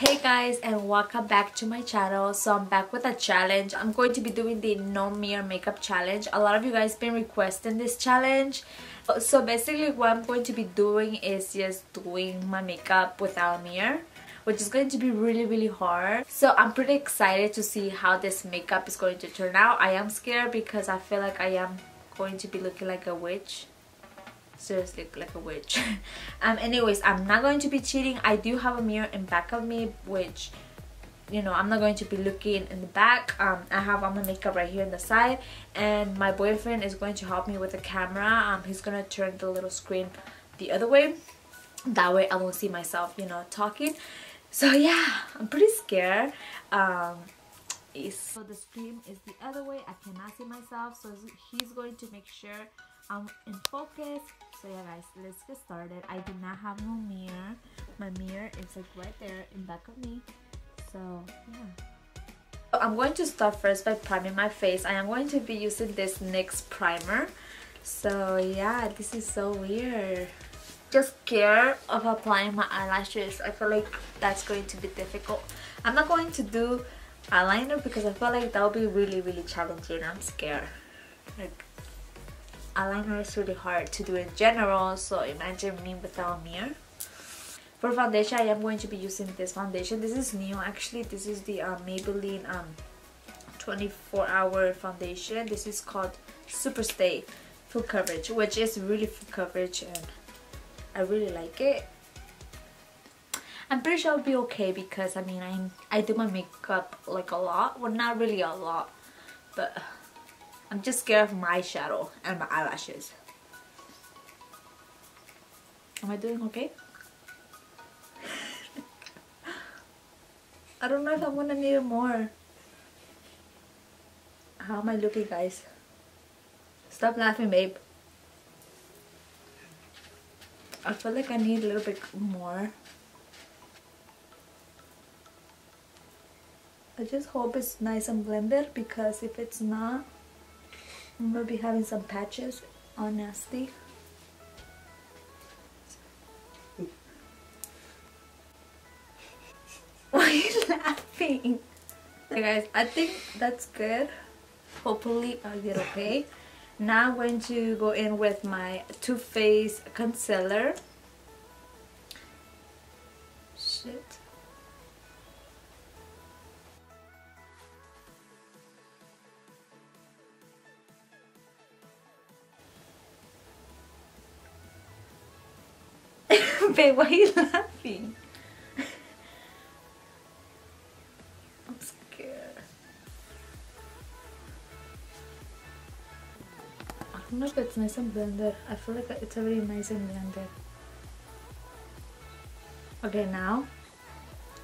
Hey guys, and welcome back to my channel. So I'm back with a challenge. I'm going to be doing the no mirror makeup challenge. A lot of you guys been requesting this challenge. So basically what I'm going to be doing is just doing my makeup without a mirror, which is going to be really hard. So I'm pretty excited to see how this makeup is going to turn out. I am scared because I feel like I am going to be looking like a witch. Seriously, like a witch. Anyways, I'm not going to be cheating. I do have a mirror in back of me, which, you know, I'm not going to be looking in the back. I have all my makeup right here on the side, and my boyfriend is going to help me with the camera. He's gonna turn the little screen the other way, that way I won't see myself, you know, talking. So yeah, I'm pretty scared. So the screen is the other way. I cannot see myself, so he's going to make sure I'm in focus. So yeah guys, let's get started. I do not have no mirror. My mirror is like right there in back of me. So yeah, I'm going to start first by priming my face. I am going to be using this NYX primer. So yeah, this is so weird. Just scared of applying my eyelashes. I feel like that's going to be difficult. I'm not going to do eyeliner because I feel like that will be really challenging. I'm scared. Like, eyeliner is really hard to do in general, so imagine me without a mirror. For foundation, I am going to be using this foundation. This is new actually. This is the Maybelline 24-hour foundation. This is called Super Stay Full Coverage, which is really full coverage, and I really like it. I'm pretty sure I'll be okay because I mean I do my makeup like a lot. Well, not really a lot, but I'm just scared of my eyeshadow and my eyelashes. Am I doing okay? I don't know if I'm gonna need more. How am I looking, guys? Stop laughing, babe. I feel like I need a little bit more. I just hope it's nice and blended, because if it's not, I'm gonna be having some patches all nasty. Why are you laughing? Okay guys, I think that's good. Hopefully I'll get okay. Now I'm going to go in with my Too Faced concealer. Shit. Babe, why are you laughing? I'm scared. I don't know if it's nice and blended. I feel like it's already nice and blended. Okay, now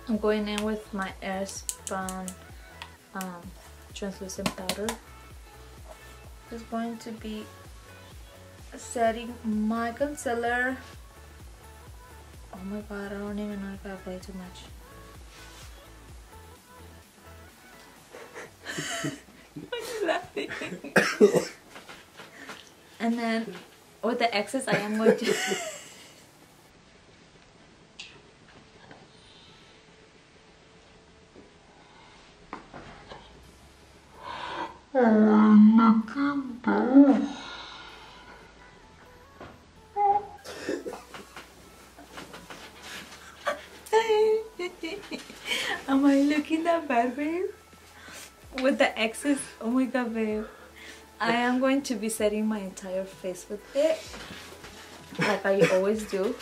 I'm going in with my Airspun translucent powder. Just going to be setting my concealer. Oh my god, I don't even know if I apply too much. Why are you laughing? And then with the excess, I am going to Am I looking that bad, babe? With the excess? Oh my god, babe. I am going to be setting my entire face with it, like I always do.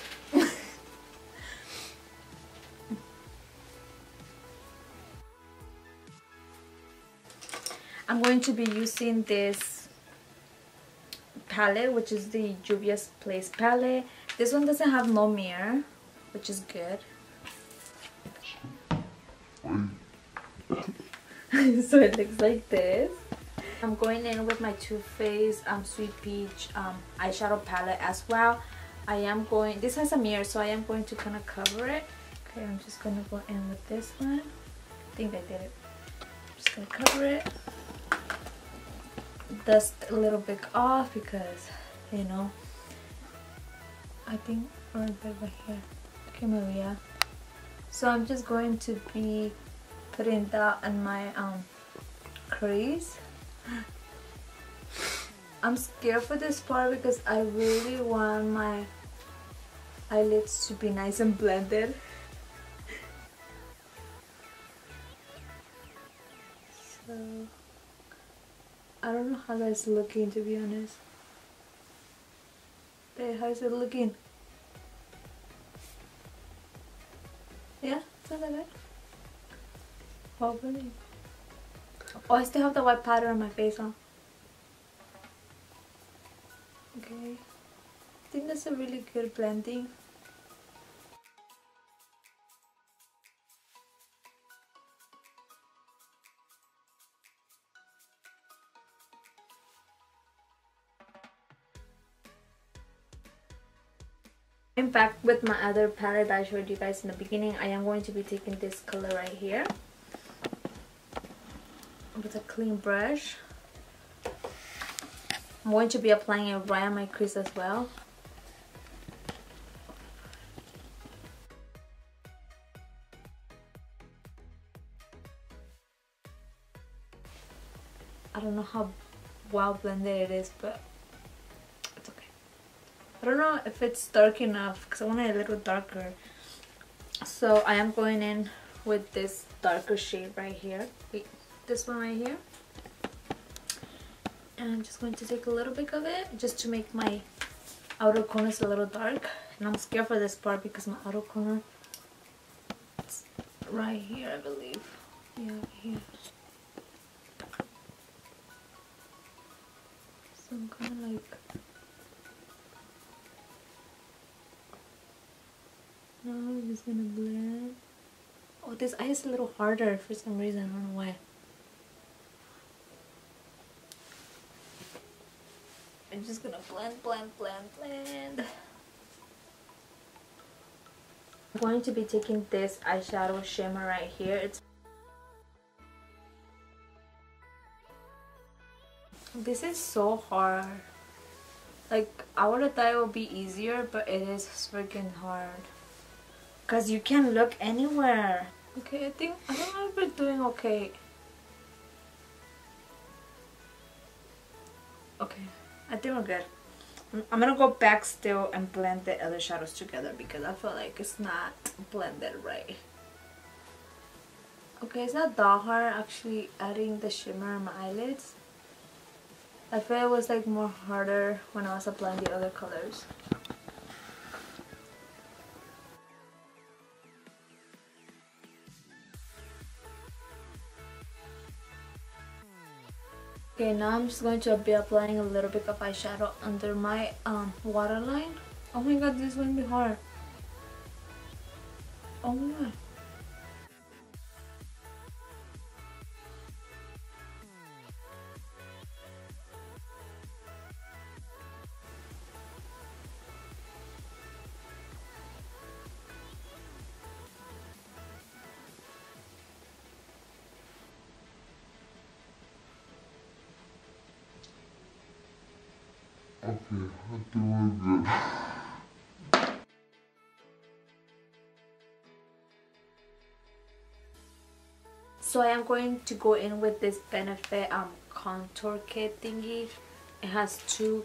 I'm going to be using this palette, which is the Juvia's Place palette. This one doesn't have no mirror, which is good. So it looks like this. I'm going in with my Too Faced Sweet Peach eyeshadow palette as well. This has a mirror, so I am going to kind of cover it. Okay, I'm just going to go in with this one. I think I did it. Just going to cover it. Dust a little bit off because, you know, I think right here. Okay, Maria. So I'm just going to be putting that on my crease. I'm scared for this part because I really want my eyelids to be nice and blended. So I don't know how that's looking, to be honest. Hey, how's it looking? Yeah, it's not that bad. Hopefully. Oh, I still have the white powder on my face, huh? Okay. I think that's a really good blending. I'm back with my other palette that I showed you guys in the beginning. I am going to be taking this color right here with a clean brush. I'm going to be applying it right on my crease as well. I don't know how well blended it is, but it's okay. I don't know if it's dark enough because I want it a little darker. So I am going in with this darker shade right here. Wait, this one right here. And I'm just going to take a little bit of it just to make my outer corners a little dark. And I'm scared for this part because my outer corner is right here, I believe. Yeah, here. So I'm kind of like... Now I'm just gonna blend. Oh, this eye is a little harder for some reason, I don't know why. I'm just gonna blend, blend, blend, blend. I'm going to be taking this eyeshadow shimmer right here. This is so hard. Like, I would have thought it would be easier, but it is freaking hard. Because you can't look anywhere. Okay, I don't know if we're doing okay. Okay, I think we're good. I'm gonna go back still and blend the other shadows together because I feel like it's not blended right. Okay, it's not that hard actually adding the shimmer on my eyelids. I feel it was like more harder when I was applying the other colors. Okay, now I'm just going to be applying a little bit of eyeshadow under my waterline. Oh my god, this is going to be hard. Oh my god. Okay, I'm doing good. So I am going to go in with this Benefit contour kit thingy. It has two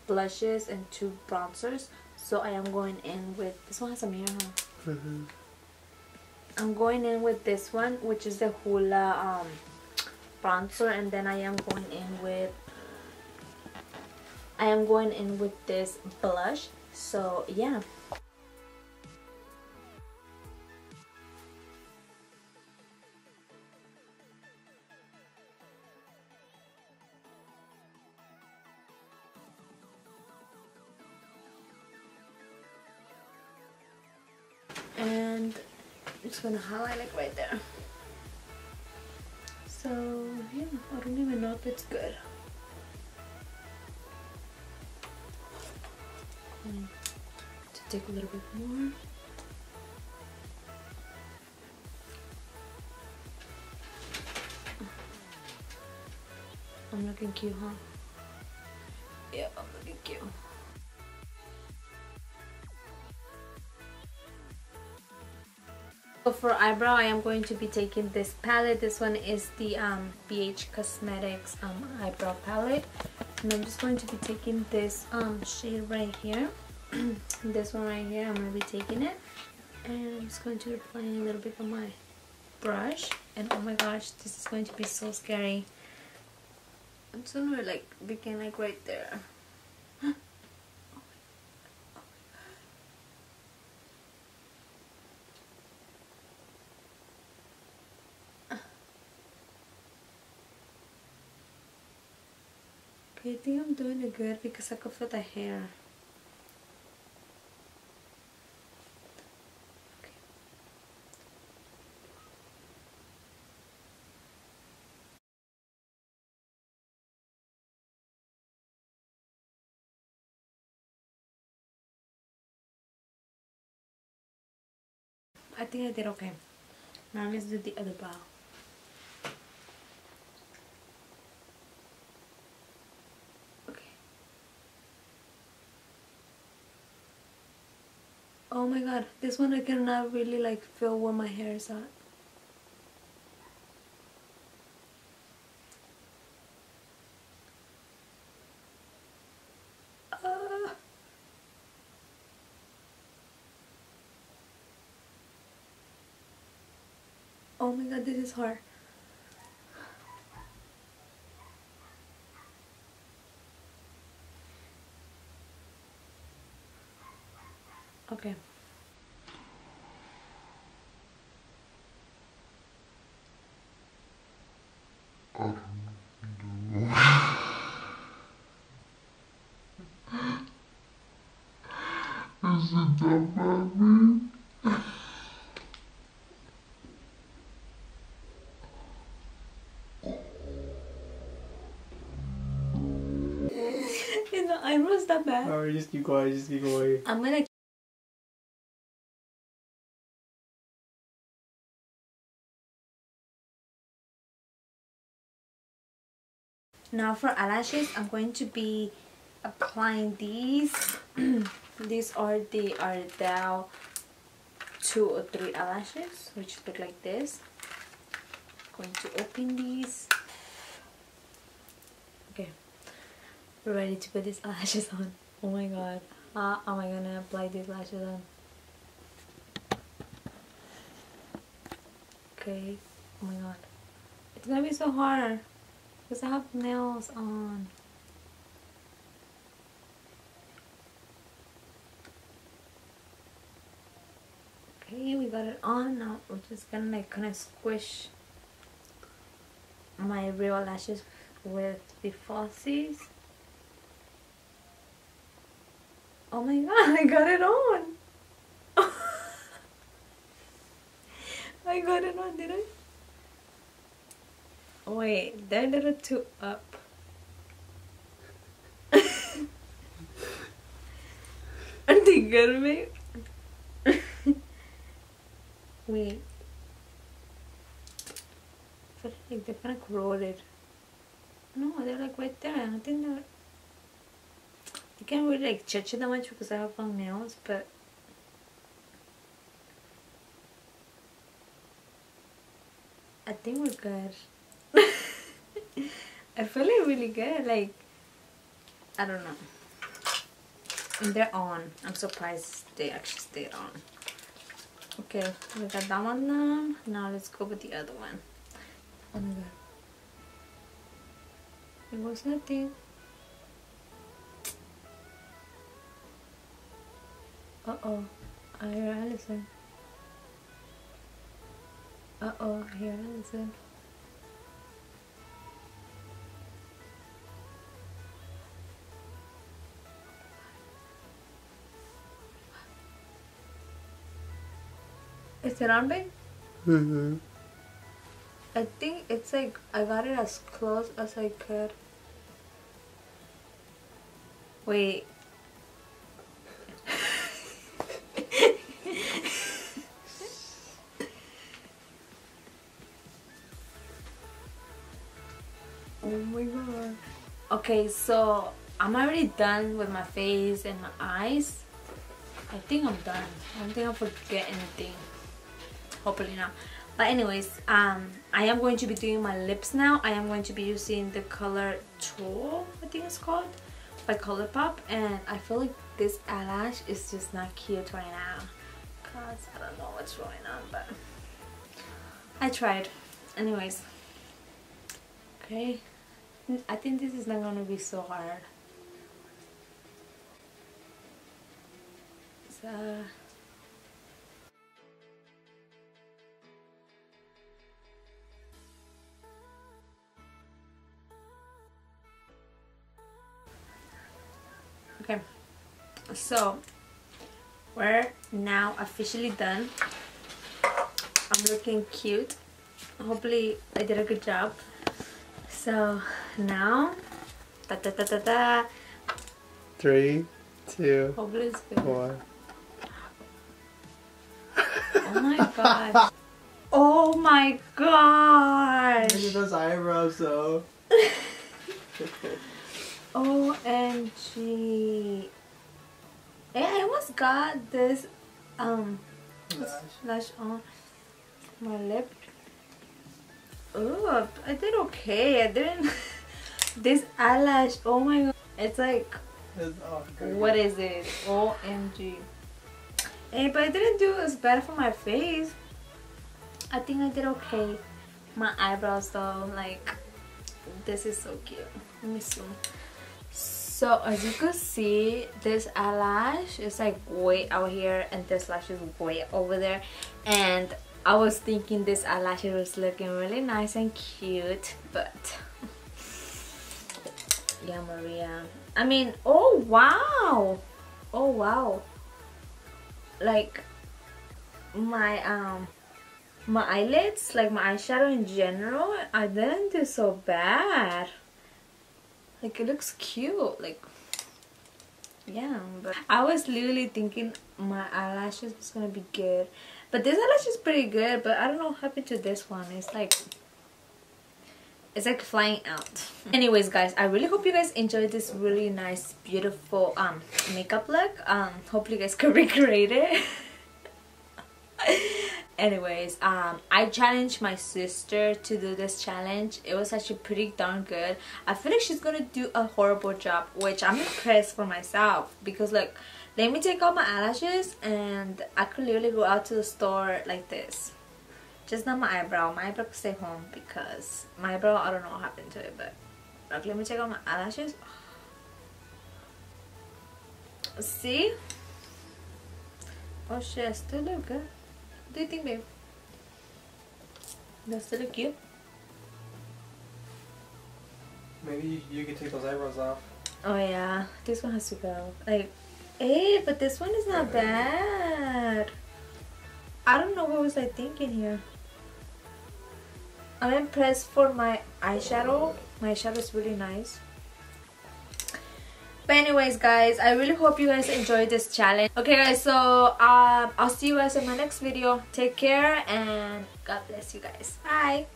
blushes and two bronzers. So I am going in with, this one has a mirror, huh? I'm going in with this one, which is the Hula bronzer, and then I am going in with this blush. So yeah. And I'm just gonna highlight like right there. So yeah, I don't even know if it's good. To take a little bit more. I'm looking cute, huh? Yeah, I'm looking cute. for eyebrow, I am going to be taking this palette. This one is the BH Cosmetics eyebrow palette, and I'm just going to be taking this shade right here. This one right here, I'm going to be taking it, and I'm just going to apply a little bit on my brush. And oh my gosh, this is going to be so scary. I'm just gonna like begin like right there. Okay, I think I'm doing it good because I could feel the hair. I think I did okay. Now let's do the other brow. Okay. Oh my god, this one I cannot really like feel where my hair is at. Oh my god, this is hard. Okay. I don't know. Is it that bad? Is the eyebrows that bad? Alright, just keep going, just keep going. I'm gonna. Now for eyelashes, I'm going to be applying these. These are the Ardell 2 or 3 eyelashes, which look like this. Going to open these. Okay, we're ready to put these eyelashes on. Oh my god, how am I gonna apply these lashes on? Okay, oh my god, it's gonna be so hard because I have nails on. Okay, we got it on. Now we're just gonna like kind of squish my real lashes with the falsies. Oh my god, I got it on! I got it on, did I? Wait, they're a little too up. Aren't they good, babe? Wait. I feel like they're kind of corroded. No, they're like right there. I think they're... I can't really like judge it that much because I have long nails, but... I think we're good. I feel like really good. Like, I don't know. And they're on. I'm surprised they actually stayed on. Okay, we got that one now. Now let's go with the other one. Oh my god. It was nothing. Uh-oh. I hear Allison. Uh-oh, I hear Allison. Is it on, babe? Mm-hmm. I think it's like I got it as close as I could. Wait. Oh my god. Okay, so I'm already done with my face and my eyes. I think I'm done. I don't think I forget anything. hopefully not. But anyways, I am going to be doing my lips now. I am going to be using the color Tool, I think it's called, by Colourpop, and I feel like this eyelash is just not cute right now because I don't know what's going on, but I tried. Anyways, okay, I think this is not gonna be so hard. So okay, so we're now officially done. I'm looking cute. Hopefully I did a good job. So now, da da da da da. 3, 2, Hopefully it's good. 1. Oh my god. Oh my gosh. Look at those eyebrows though. OMG. I almost got this lash on my lip. Oh, I did okay. I didn't this eyelash, oh my god. It's like, what is it? OMG. But I didn't do as bad for my face. I think I did okay. My eyebrows though, like, this is so cute. Let me zoom. So as you can see, this eyelash is like way out here and this lash is way over there, and I was thinking this eyelash was looking really nice and cute, but yeah, Maria, I mean, oh wow, oh wow, like my my eyelids, like my eyeshadow in general, I didn't do so bad. Like, it looks cute, like, yeah, but I was literally thinking my eyelashes was gonna be good, but this eyelash is pretty good, but I don't know what happened to this one. It's like flying out. Anyways guys, I really hope you guys enjoyed this really nice, beautiful makeup look. Hopefully you guys can recreate it. Anyways, I challenged my sister to do this challenge. It was actually pretty darn good. I feel like she's gonna do a horrible job, which I'm impressed for myself, because like, let me take out my eyelashes and I could literally go out to the store like this. Just not my eyebrow. My eyebrow could stay home because my eyebrow, I don't know what happened to it, but like, let me take out my eyelashes. See? Oh shit, I still look good. What do you think, babe? Does it look cute? Maybe you can take those eyebrows off. Oh yeah, this one has to go. Like, hey, but this one is not bad. I don't know what was I thinking here. I'm impressed for my eyeshadow. My eyeshadow is really nice. But anyways guys, I really hope you guys enjoyed this challenge. Okay guys, so I'll see you guys in my next video. Take care and God bless you guys. Bye.